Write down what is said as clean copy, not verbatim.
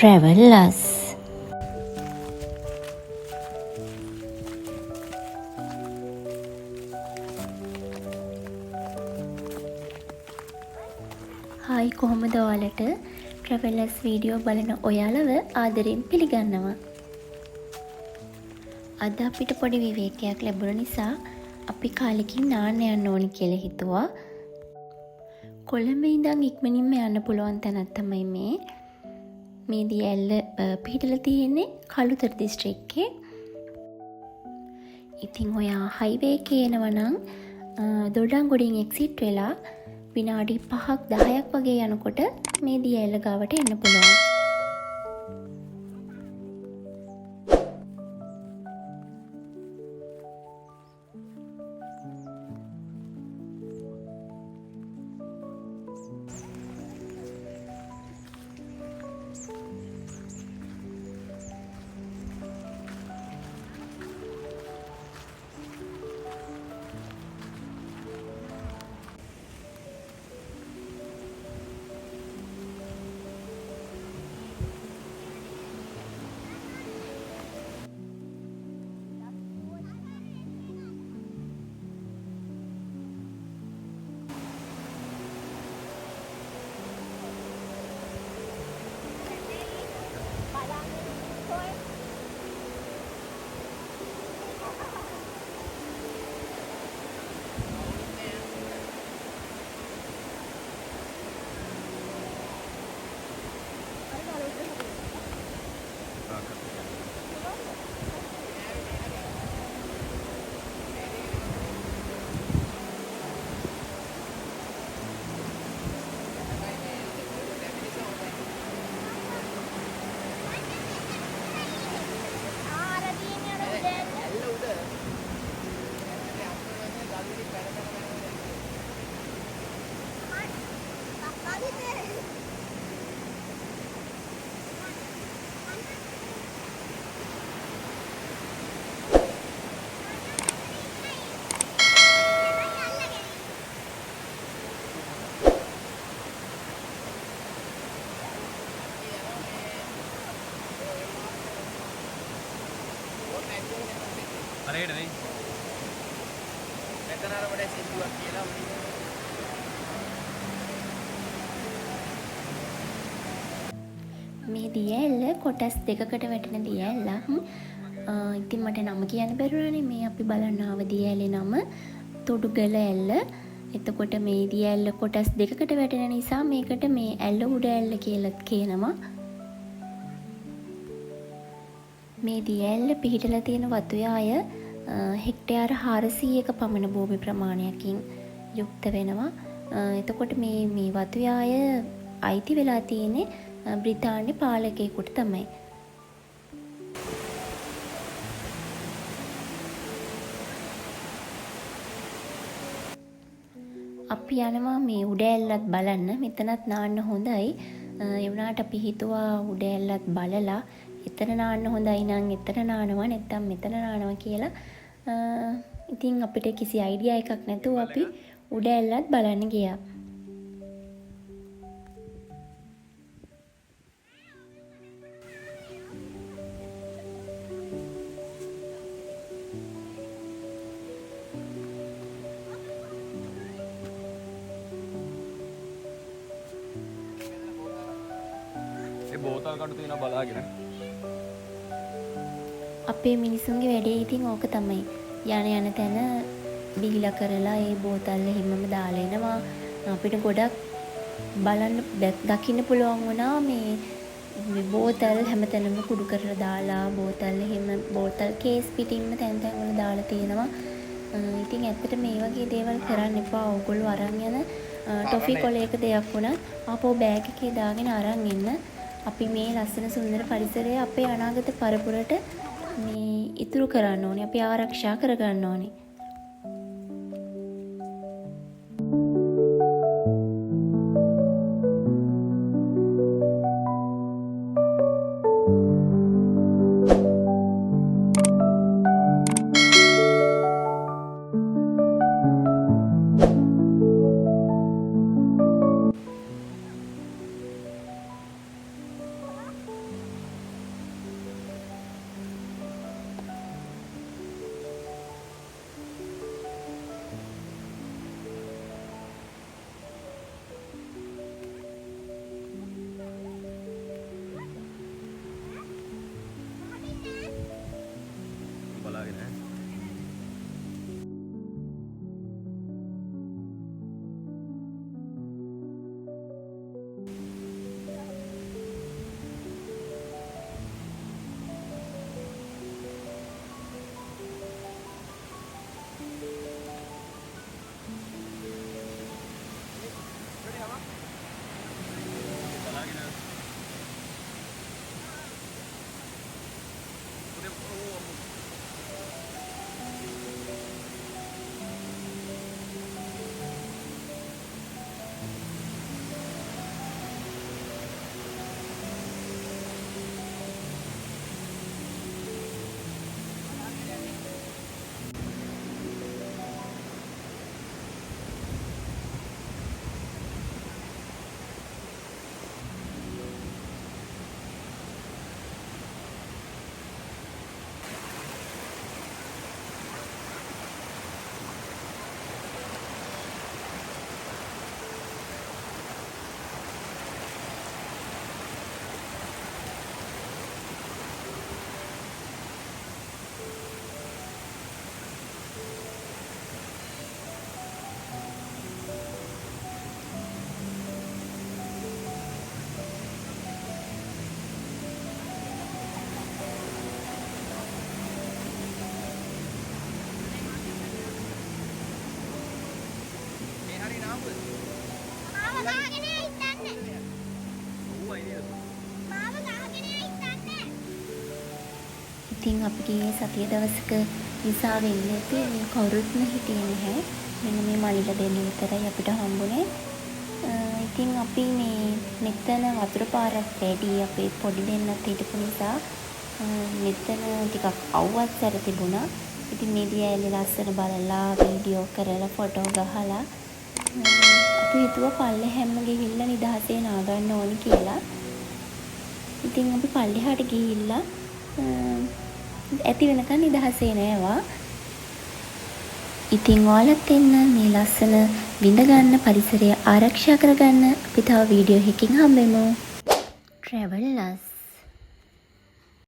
Travelers. Hi කොහොමද ඔයාලට Travelers video බලන ඔයාලව ආදරෙන් පිළිගන්නවා. අද අපිට පොඩි විවේකයක් ලැබුණ නිසා අපි කාලෙකින් නාන්න යන්න ඕනි කියලා හිතුවා. කොළඹ ඉඳන් ඉක්මනින්ම යන්න පුළුවන් තැනක් තමයි මේ දියැල්ල පිහිටලා තියෙන්නේ කළුතර දිස්ත්‍රික්කේ. ඉතින් ඔයා හයිවේ එකේ එනවා නම් දොඩංගොඩින් එක්සිට් වෙලා විනාඩි 5ක් 10ක් වගේ යනකොට මේ දියැල්ල ගාවට එන්න පුළුවන්. මේ දියැල්ල කොටස් දෙකකට වැටෙන දියැල්ලක්. ඉතින් මට නම කියන්න බැරුණානේ. මේ අපි බලන්න ආව දියැලේ නම තොඩුගල ඇල්ල. එතකොට මේ දියැල්ල කොටස් දෙකකට වැටෙන නිසා මේකට මේ ඇල්ල උඩ ඇල්ල කියලා කියනවා. මේ දියැල්ල පිහිටලා තියෙන වතුයාය හෙක්ටයාර 400ක පමණ භූමි ප්‍රමාණයකින් යුක්ත වෙනවා. එතකොට මේ වතුයාය අයිති වෙලා තියෙන්නේ බ්‍රිතාන්‍ය පාලකයෙකුට තමයි. අපි යනවා මේ උඩ ඇල්ලත් බලන්න. මෙතනත් නාන්න හොඳයි. ඒ වුණාට අපි හිතුවා උඩ ඇල්ලත් බලලා එතන නාන්න හොඳයි නම් එතන නානවා නැත්නම් මෙතන නානවා කියලා. ඉතින් අපිට කිසි අයිඩියා එකක් නැතුව අපි උඩ ඇල්ලත් බලන්න ගියා. බෝතල් කඩු තියෙනවා බලාගෙන. අපේ මිනිසුන්ගේ වැඩේ ඉතින් ඕක තමයි. යන තැන බීලා කරලා ඒ බෝතල් එහෙමම දාලා එනවා. අපිට ගොඩක් බලන්න දකින්න පුළුවන් වුණා මේ බෝතල් හැමතැනම කුඩු කරලා දාලා බෝතල් එහෙම බෝතල් කේස් පිටින්ම තැන් වල දාලා තියෙනවා. ඉතින් ඇත්තට මේ වගේ දේවල් කරන්න එපා. ඕගොල්ලෝ අරන් යන ටොෆි කොලයක දෙයක් වුණත් ආපහු බෑග් එකේ දාගෙන අරන් එන්න. අපි මේ ලස්සන සුන්දර පරිසරය අපේ අනාගත පරපුරට මේ ඉතුරු කරන්න ඕනේ. අපි ආරක්ෂා කරගන්න ඕනේ. ඉතින් අපි ගියේ සතිය දවසක නිසා වෙන්න ඇති මේ කවුරුත්ම හිටියේ නැහැ. මෙන්න මේ මලිලා දෙන්න විතරයි අපිට හම්බුනේ. ඉතින් අපි මේ මෙතන වතුර පාරක් වැඩි අපේ පොඩි දෙන්නත් හිටපු නිසා මෙතන ටිකක් අවුවස්සර තිබුණා. ඉතින් මේ දියැලේ ලස්සන බලලා වීඩියෝ කරලා ෆොටෝ ගහලා අපි හිතුවා පල්ලෙහැම ගිහිල්ලා නිදහසේ නාගන්න ඕනි කියලා. ඉතින් අපි පල්ලෙහාට ගිහිල්ලා ඇති වෙනකන් නිදහසේ නෑවා. ඉතින් ඔයාලත් එන්න මේ ලස්සන විඳ ගන්න පරිසරය ආරක්ෂා කරගන්න අපි තව වීඩියෝ එකකින් හම්බෙමු. Travelers